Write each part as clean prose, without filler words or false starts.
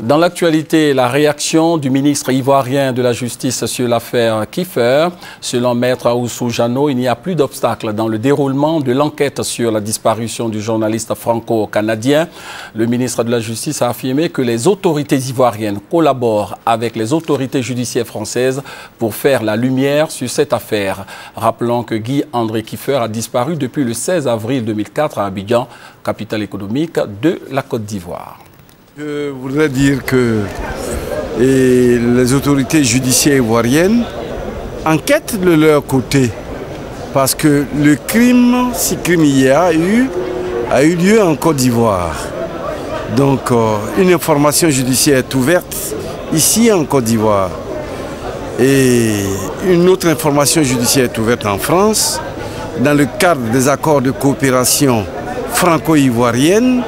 Dans l'actualité, la réaction du ministre ivoirien de la Justice sur l'affaire Kiffer. Selon Maître Oussou Jano, il n'y a plus d'obstacle dans le déroulement de l'enquête sur la disparition du journaliste franco-canadien. Le ministre de la Justice a affirmé que les autorités ivoiriennes collaborent avec les autorités judiciaires françaises pour faire la lumière sur cette affaire. Rappelons que Guy-André Kiffer a disparu depuis le 16 avril 2004 à Abidjan, capitale économique de la Côte d'Ivoire. Je voudrais dire que les autorités judiciaires ivoiriennes enquêtent de leur côté parce que le crime, si crime il y a eu lieu en Côte d'Ivoire. Donc une information judiciaire est ouverte ici en Côte d'Ivoire et une autre information judiciaire est ouverte en France dans le cadre des accords de coopération franco-ivoirienne.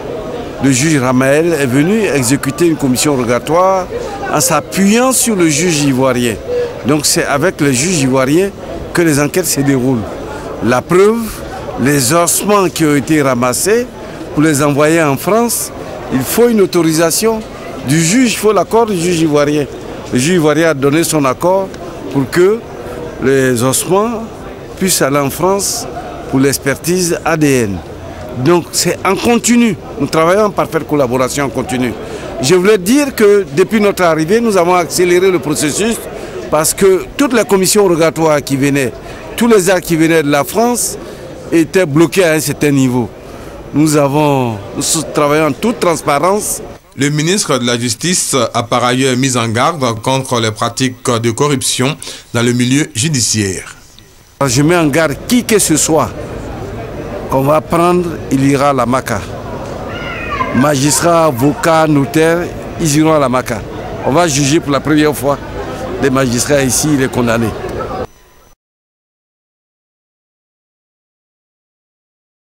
Le juge Ramael est venu exécuter une commission rogatoire en s'appuyant sur le juge ivoirien. Donc c'est avec le juge ivoirien que les enquêtes se déroulent. La preuve, les ossements qui ont été ramassés, pour les envoyer en France, il faut une autorisation du juge, il faut l'accord du juge ivoirien. Le juge ivoirien a donné son accord pour que les ossements puissent aller en France pour l'expertise ADN. Donc c'est en continu, nous travaillons en parfaite collaboration en continu. Je voulais dire que depuis notre arrivée, nous avons accéléré le processus parce que toutes les commissions rogatoires qui venaient, tous les actes qui venaient de la France étaient bloqués à un certain niveau. Nous travaillons en toute transparence. Le ministre de la Justice a par ailleurs mis en garde contre les pratiques de corruption dans le milieu judiciaire. Je mets en garde qui que ce soit qu'on va prendre, il ira à la Maka. Magistrats, avocats, notaires, ils iront à la Maka. On va juger pour la première fois les magistrats ici, les condamnés.